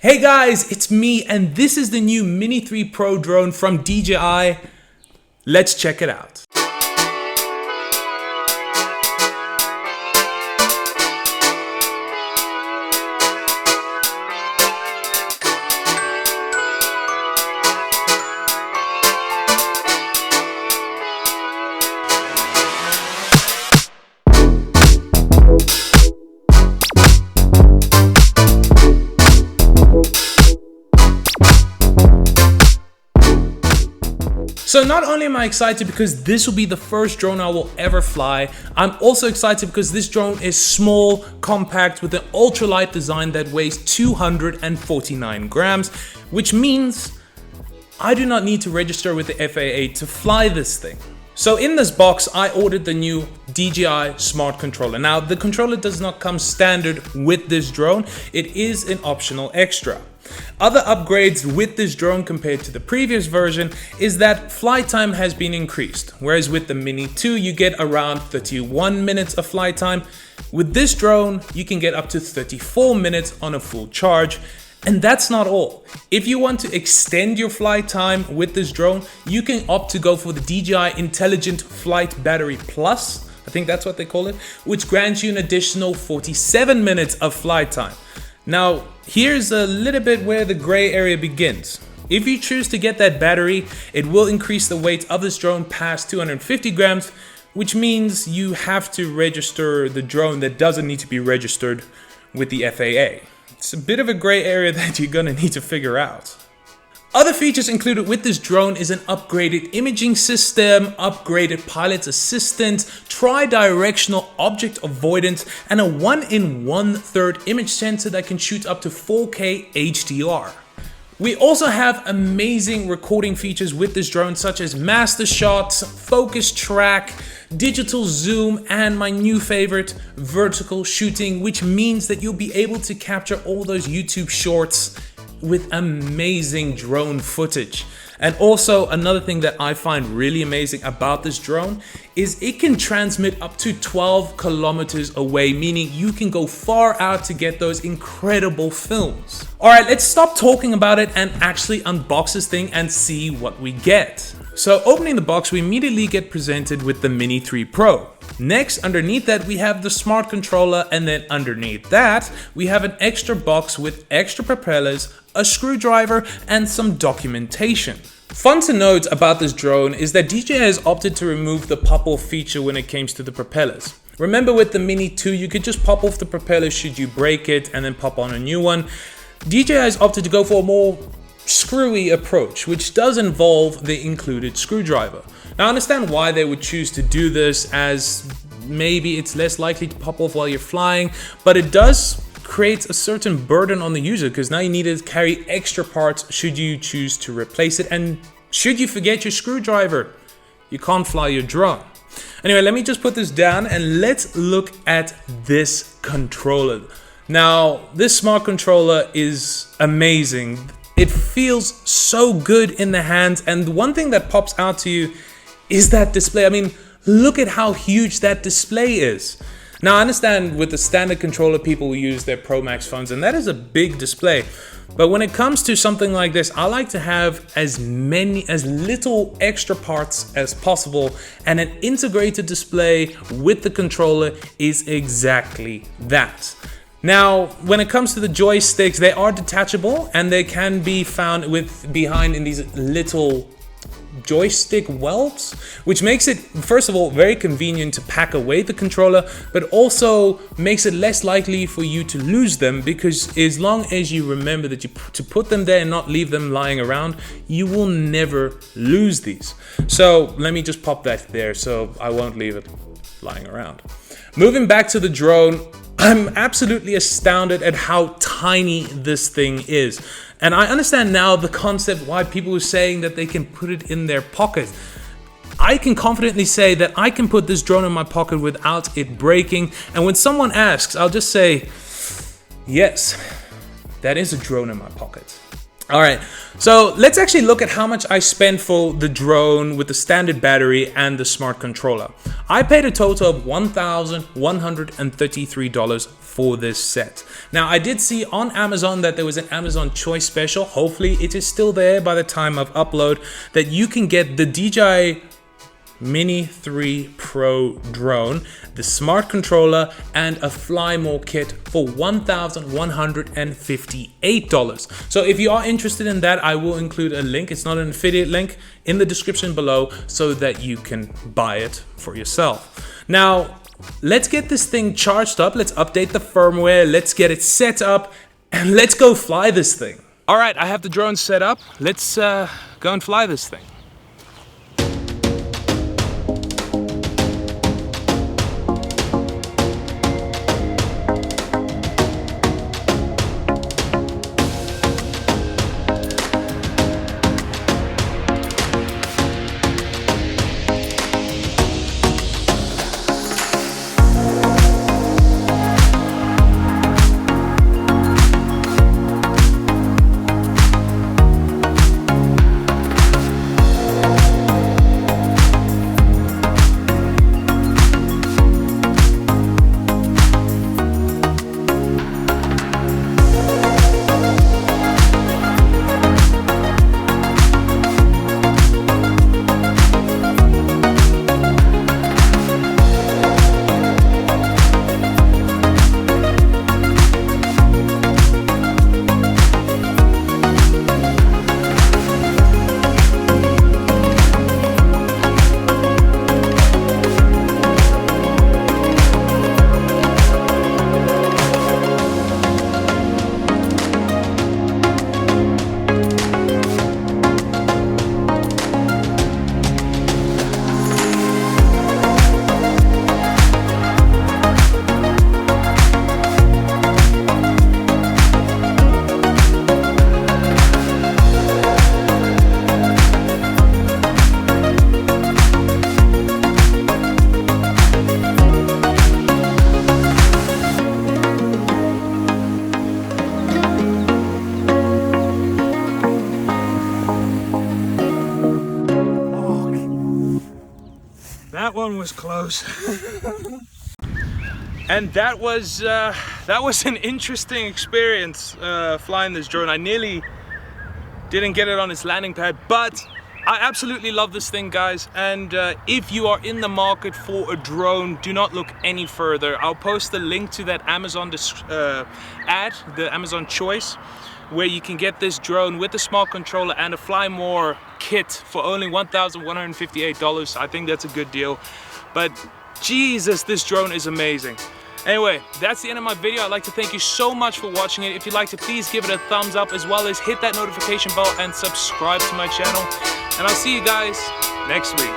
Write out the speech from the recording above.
Hey guys, it's me and this is the new Mini 3 Pro drone from DJI. Let's check it out. So not only am I excited because this will be the first drone I will ever fly, I'm also excited because this drone is small, compact, with an ultralight design that weighs 249 grams, which means I do not need to register with the FAA to fly this thing. So in this box, I ordered the new DJI Smart Controller. Now, the controller does not come standard with this drone. It is an optional extra. Other upgrades with this drone compared to the previous version is that flight time has been increased. Whereas with the Mini 2, you get around 31 minutes of flight time. With this drone, you can get up to 34 minutes on a full charge. And that's not all. If you want to extend your flight time with this drone, you can opt to go for the DJI Intelligent Flight Battery Plus, I think that's what they call it, which grants you an additional 47 minutes of flight time. Now, here's a little bit where the gray area begins. If you choose to get that battery, it will increase the weight of this drone past 250 grams, which means you have to register the drone that doesn't need to be registered with the FAA. It's a bit of a gray area that you're gonna need to figure out. Other features included with this drone is an upgraded imaging system, upgraded pilot assistant, tri-directional object avoidance, and a 1 1/3 image sensor that can shoot up to 4K HDR. We also have amazing recording features with this drone, such as master shots, focus track, digital zoom, and my new favorite, vertical shooting, which means that you'll be able to capture all those YouTube shorts with amazing drone footage. And also another thing that I find really amazing about this drone is it can transmit up to 12 kilometers away, meaning you can go far out to get those incredible films. All right, let's stop talking about it and actually unbox this thing and see what we get. So opening the box, we immediately get presented with the Mini 3 Pro. Next, underneath that, we have the smart controller, and then underneath that, we have an extra box with extra propellers, a screwdriver, and some documentation. Fun to note about this drone is that DJI has opted to remove the pop-off feature when it comes to the propellers. Remember with the Mini 2, you could just pop off the propeller should you break it and then pop on a new one. DJI has opted to go for a more screwy approach, which does involve the included screwdriver. Now I understand why they would choose to do this, as maybe it's less likely to pop off while you're flying, but it does create a certain burden on the user because now you need to carry extra parts should you choose to replace it, and should you forget your screwdriver, you can't fly your drone. Anyway, let me just put this down and let's look at this controller. Now, this smart controller is amazing. It feels so good in the hands, and the one thing that pops out to you is that display. I mean, look at how huge that display is. Now, I understand with the standard controller, people will use their Pro Max phones, and that is a big display. But when it comes to something like this, I like to have as little extra parts as possible, and an integrated display with the controller is exactly that. Now, when it comes to the joysticks, they are detachable and they can be found behind in these little joystick whelps, which makes it, first of all, very convenient to pack away the controller, but also makes it less likely for you to lose them, because as long as you remember that to put them there and not leave them lying around, you will never lose these. So let me just pop that there so I won't leave it lying around. Moving back to the drone, I'm absolutely astounded at how tiny this thing is. And I understand now the concept why people were saying that they can put it in their pocket. I can confidently say that I can put this drone in my pocket without it breaking. And when someone asks, I'll just say, yes, that is a drone in my pocket. All right, so let's actually look at how much I spent for the drone with the standard battery and the smart controller. I paid a total of $1,133 for this set. Now, I did see on Amazon that there was an Amazon Choice special. Hopefully it is still there by the time of upload, that you can get the DJI Mini 3 Pro drone, the smart controller, and a Fly More kit for $1,158. So if you are interested in that, I will include a link. It's not an affiliate link in the description below so that you can buy it for yourself. Now, let's get this thing charged up. Let's update the firmware. Let's get it set up and let's go fly this thing. All right, I have the drone set up. Let's go and fly this thing. That one was close. And that was an interesting experience flying this drone. I nearly didn't get it on its landing pad, but I absolutely love this thing, guys. And if you are in the market for a drone, do not look any further. I'll post the link to that Amazon ad, the Amazon Choice, where you can get this drone with the smart controller and a Fly More kit for only $1,158. I think that's a good deal. But Jesus, this drone is amazing. Anyway, that's the end of my video. I'd like to thank you so much for watching it. If you'd like to, please give it a thumbs up, as well as hit that notification bell and subscribe to my channel. And I'll see you guys next week.